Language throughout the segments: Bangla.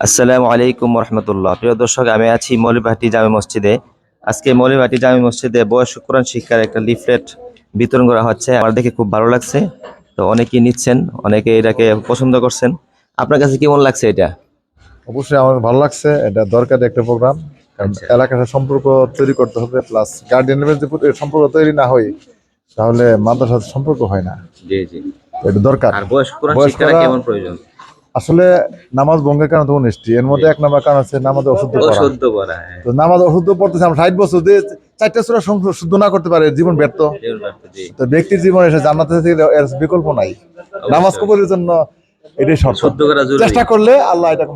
আসসালামু আলাইকুম রহমতুল্লাহ। প্রিয় দর্শক, আমি আছি মৌলভীবাজার জামে মসজিদে। আজকে মৌলভীবাজার জামে মসজিদে বয়স কোরআন শিক্ষার একটা লিফলেট বিতরণ করা হচ্ছে। আমার দেখে খুব ভালো লাগছে। তো অনেকেই নিচ্ছেন, অনেকে এটাকে পছন্দ করছেন। আপনার কাছে কেমন লাগছে এটা? অবশ্যই আমার ভালো লাগছে। এটা দরকারি একটা প্রোগ্রাম, কারণ আচ্ছা, এলাকার সম্পর্ক তৈরি করতে হবে, প্লাস গার্ডিয়ানের যদি সম্পর্ক তৈরি না হয় তাহলে মাদ্রাসার সাথে সম্পর্ক হয় না। জি জি। এটা দরকার। আর বয়স কোরআন শিক্ষাটা বয়স্করা কেমন প্রয়োজন? আসলে নামাজ ভঙ্গের কারণ তো নিষ্ঠি, এর মধ্যে এক নম্বর কারণ হচ্ছে নামাজে অশুদ্ধ ও করা। সদ্য পড়া, হ্যাঁ। তো নামাজ অশুদ্ধ পড়তেছে, আমরা 60 বছর দিয়ে 4টা সূরা শুদ্ধ না করতে পারে, জীবন ব্যর্থ। জি, তো ব্যক্তির জীবনে এসে জান্নাতে থেকে এর বিকল্প নাই। নামাজ অবশ্যই। কবুলের জন্য এটাই শর্ত। শুদ্ধ করা জরুরি। চেষ্টা করলে আল্লাহ এটা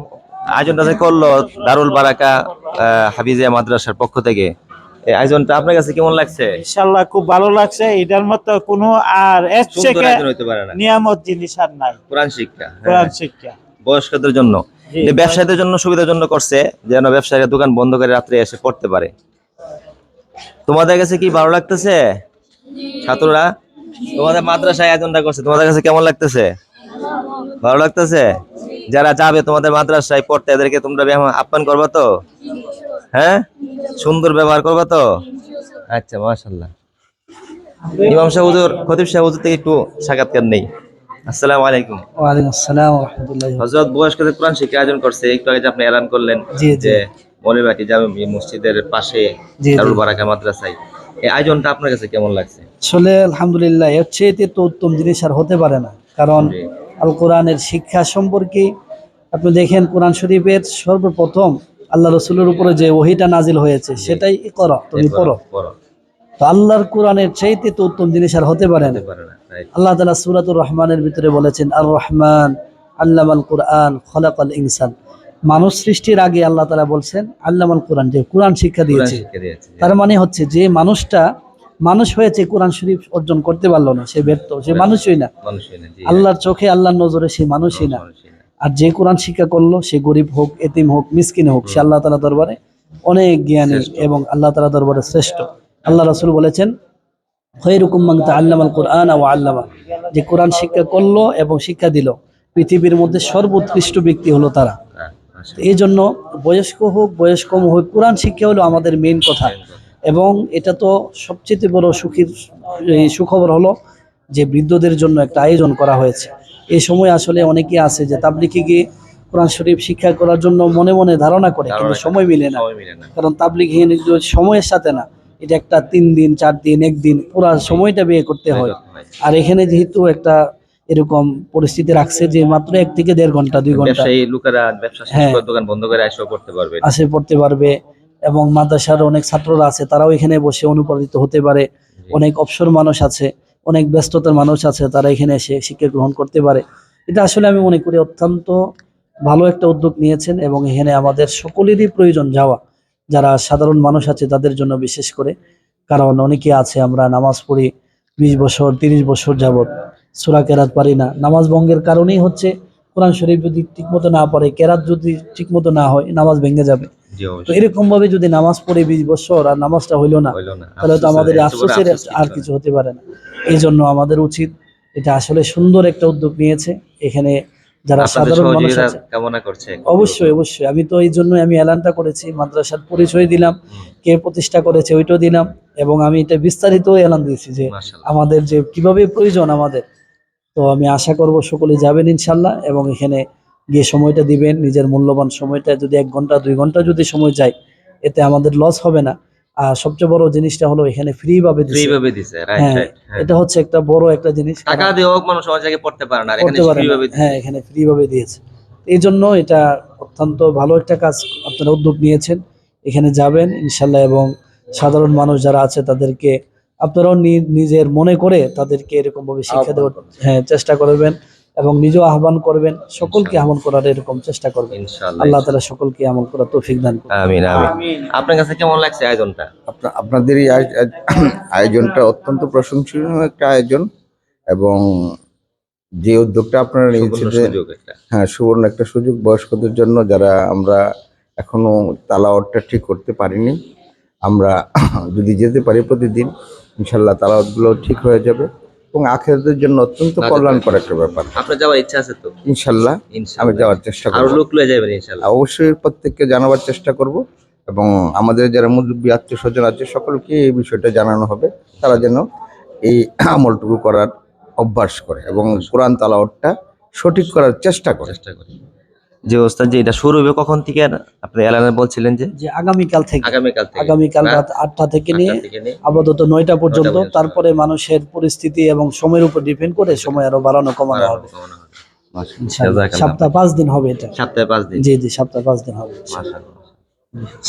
আয়োজনটা যে করলো দারুল বারাকা হাফিজিয়া মাদ্রাসার পক্ষ থেকে, এই আয়োজনটা আপনার কাছে কেমন লাগছে? ইনশাল্লাহ খুব ভালো লাগছে। এটার মতো কোনো আর এর সুন্দর থেকে আয়োজন হইতে পারে না। নিয়ামত জিনিস আর নাই। কোরআন শিক্ষা, কোরআন হ্যাঁ, শিক্ষা বয়স্কদের জন্য, জি। যে ব্যবসায়ীদের জন্য সুবিধার জন্য করছে, যেন ব্যবসায়ীরা দোকান বন্ধ করে রাত্রে এসে পড়তে পারে। তোমাদের কাছে কি ভালো লাগতেছে ছাত্ররা? তোমাদের মাদ্রাসায় আয়োজনটা করছে, তোমাদের কাছে কেমন লাগতেছে? ভালো লাগতেছে? যারা যাবে তোমাদের মাদ্রাসায় পড়তে, এদেরকে তোমরা আপ্যায়ন করবা তো? হ্যাঁ, সুন্দর ব্যবহার করবা তো? আচ্ছা, মাশাআল্লাহ। ইমাম সাহেব হুজুর, খতিব সাহেব হুজুর থেকে একটু সাক্ষাৎকার নেই। আসসালামু আলাইকুম। ওয়ালাইকুম আসসালাম ওয়া রাহমাতুল্লাহি ওয়া হযরত বয়স্কদের কোরআন শিক্ষা আয়োজন করছে, একটু আগে যে আপনি এলান করলেন জি, জি। যে মৌলভীবাজার জামে মসজিদের পাশে জি, জি। দারুল বারাকা মাদ্রাসায়, এই আয়োজনটা আপনার কাছে কেমন লাগছে? আসলে আলহামদুলিল্লাহ, এর চেয়ে তো উত্তম জিনিস আর হতে পারে না। কারণ জি, আল কোরআনের শিক্ষা সম্পর্কে আপনি দেখেন, কোরআন শরীফের সর্বপ্রথম আল্লাহ রসুলের উপরে যে ওহীটা নাজিল হয়েছে সেটাই ইকরা, তুমি পড়ো। পড়ো। তো আল্লাহর কোরআনের চাইতে তো উত্তম জিনিস আর হতে পারে না। হতে পারে না, right? আল্লাহ তাআলা সূরাতুর রহমানের ভিতরে বলেছেন, আর রহমান আল্লামাল কোরআন খলাকাল ইনসান। মানুষ সৃষ্টির আগে আল্লাহ তাআলা বলছেন আল্লামাল কোরআন, যে কোরআন শিক্ষা কোরআন দিয়েছে। শিক্ষা দিয়েছে, তার মানে হচ্ছে যে মানুষটা মানুষ হয়েছে, কোরআন শরীফ অর্জন করতে পারলো না, সে ব্যর্থ, সে মানুষই না। মানুষই না, জি, আল্লাহর চোখে, আল্লাহর নজরে সে মানুষই না। মানুষই না। আর যে কোরআন শিক্ষা করলো, সে গরিব হোক, এতিম হোক, মিসকিন হোক, সে আল্লাহ তাআলা দরবারে অনেক জ্ঞানী শ্রেষ্ঠ। এবং আল্লাহ তাআলা দরবারে শ্রেষ্ঠ। আল্লাহ রাসূল বলেছেন, খৈরুকুম মান তাআল্লামাল কুরআন ওয়া আল্লামা, যে কোরআন শিক্ষা করলো এবং শিক্ষা দিল, পৃথিবীর মধ্যে সর্বোৎকৃষ্ট ব্যক্তি হলো তারা। হ্যাঁ, মাশাআল্লাহ। এই জন্য বয়স্ক হোক, বয়স কম হোক, কোরআন শিক্ষা হলো আমাদের মেইন কথা। এবং এটা তো সবচেয়ে বড় সুখবর হলো যে বৃদ্ধদের জন্য একটা আয়োজন করা হয়েছে। এই সময় আসলে অনেকে আছে যে তাবলিগে গিয়ে কোরআন শরীফ শিক্ষা করার জন্য মনে মনে ধারণা করে, কিন্তু সময় মিলে না। কারণ তাবলিগহীন সময়ের সাথে না, এটা একটা 3 দিন 4 দিন 1 দিন পুরা সময়টা ব্যয় করতে হয়। আর এখানে যেহেতু একটা এরকম পরিস্থিতি রাখছে যে মাত্র 1 থেকে 1.5 ঘন্টা 2 ঘন্টা ব্যবসায়ী লোকেরা ব্যবসা শেষ হ্যাঁ করে দোকান বন্ধ করে এসেও পড়তে পারবে। আসে পড়তে পারবে। এবং মাদ্রাসার অনেক ছাত্ররা আছে, তারাও এখানে বসে অনুপ্রাণিত হতে পারে। জি। অনেক অবসর মানুষ আছে, অনেক ব্যস্ততার মানুষ আছে, তারা এখানে এসে শিক্ষা গ্রহণ করতে পারে। এটা আসলে আমি মনে করি অত্যন্ত ভালো একটা উদ্যোগ নিয়েছেন, এবং এখানে আমাদের সকলেরই প্রয়োজন যাওয়া, যারা সাধারণ মানুষ আছে তাদের জন্য বিশেষ করে। কারণ অনেকে আছে, আমরা নামাজ পড়ি 20 বছর 30 বছর যাবত, সূরা কেরাত পারি না। নামাজ ভঙ্গের কারণেই হচ্ছে কোরআন শরীফ যদি ঠিকমতো না পড়ে, কেরাত যদি ঠিকমতো না হয়, নামাজ ভেঙে যাবে। জি, তো অবশ্যই। এরকম ভাবে যদি নামাজ পড়ে 20 বছর আর নামাজটা হইলো না, হইলো না, তাহলে তো আমাদের এত বড় আফসোসের আফসোস আর কিছু হতে পারে না। এই জন্য আমাদের উচিত, এটা আসলে সুন্দর একটা উদ্যোগ নিয়েছে এখানে যারা আপনাদের সাধারণ মানুষ সহযোগিতা আছে। কামনা করছে। অবশ্যই অবশ্যই, আমি তো এই জন্যই আমি এলানটা করেছি, মাদ্রাসার পরিচয় দিলাম, কে প্রতিষ্ঠা করেছে ওইটাও দিলাম, এবং আমি এটা বিস্তারিত এলান দিয়েছি যে মাশাআল্লাহ। আমাদের যে কিভাবে প্রয়োজন আমাদের। তো আমি আশা করব সকলে যাবেন ইনশাল্লাহ, এবং এখানে গিয়ে সময়টা দিবেন, নিজের মূল্যবান সময়টা, যদি 1 ঘন্টা 2 ঘন্টা যদি সময় যায়, এতে আমাদের লস হবে না। আর সবচেয়ে বড় জিনিসটা হলো এখানে ফ্রি ভাবে ফ্রি দিছে। ভাবে দিছে, রাইট হ্যাঁ, রাইট, হ্যাঁ। এটা হচ্ছে একটা বড় একটা জিনিস। টাকা কারণ দিয়েও মানুষ সহজ জায়গায় পড়তে পারে না, আর এখানে করতে পারে ফ্রি না, ভাবে হ্যাঁ, দিছে। এখানে ফ্রি ভাবে দিয়েছে। এই জন্য এটা অত্যন্ত ভালো একটা কাজ আপনারা উদ্যোগ নিয়েছেন। এখানে যাবেন ইনশাল্লাহ, এবং সাধারণ মানুষ যারা আছে তাদেরকে আপনারাও নিজের মনে করে তাদেরকে এরকম ভাবে শিক্ষা দেওয়ার চেষ্টা করবেন, এবং নিজেও আহ্বান করবেন, সকলকে ইনশাআল্লাহ। আহ্বান করার এরকম চেষ্টা করবেন। ইনশাআল্লাহ, আল্লাহ তাআলা ইনশাআল্লাহ। সকলকে আমল করার তৌফিক দান করুন। আমিন, আমিন। আপনার কাছে কেমন লাগছে আয়োজনটা? আপনাদের এই আয়োজনটা অত্যন্ত প্রশংসনীয় একটা আয়োজন, এবং যে উদ্যোগটা আপনারা সুবর্ণ নিয়েছেন, সুযোগ একটা। হ্যাঁ, সুবর্ণ একটা সুযোগ বয়স্কদের জন্য, যারা আমরা এখনো তালাওয়াতটা ঠিক করতে পারিনি। আমরা যদি যেতে পারি প্রতিদিন, ইনশাল্লাহ তালাওয়াতগুলো ঠিক হয়ে যাবে, এবং আখেরাতের জন্য অত্যন্ত কল্যাণকর একটা ব্যাপার। আপনার যাওয়ার ইচ্ছা আছে তো? ইনশাল্লাহ আমি যাওয়ার চেষ্টা আর করব, লোক লয়ে যাবেন ইনশাআল্লাহ। অবশ্যই প্রত্যেককে জানাবার চেষ্টা করব এবং আমাদের যারা মুরব্বী আত্মীয় স্বজন আছে সকলকে এই বিষয়টা জানানো হবে, তারা যেন এই আমলটুকু করার অভ্যাস করে এবং কোরআন তালাওয়াতটা সঠিক করার চেষ্টা করে। চেষ্টা করি। যে ওস্তাদ, যে এটা শুরু হবে কখন থেকে? আপনি এলানে বলছিলেন যে যে আগামীকাল থেকে, আগামীকাল থেকে, আগামীকাল রাত রাত 8টা থেকে নিয়ে 8টা থেকে নিয়ে আপাতত 9টা পর্যন্ত। 9টা পর্যন্ত। তারপরে মানুষের পরিস্থিতি এবং সময়ের উপর ডিপেন্ড করে সময় আরো বাড়ানো কমানো হবে ইনশাআল্লাহ। জাযাকাল্লাহ। সপ্তাহ 5 দিন হবে এটা। সপ্তাহে 5 দিন। জি জি, সপ্তাহ 5 দিন হবে। মাশাআল্লাহ।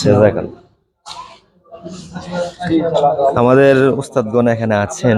জাযাকাল্লাহ। আমাদের উস্তাদগণ এখানে আছেন।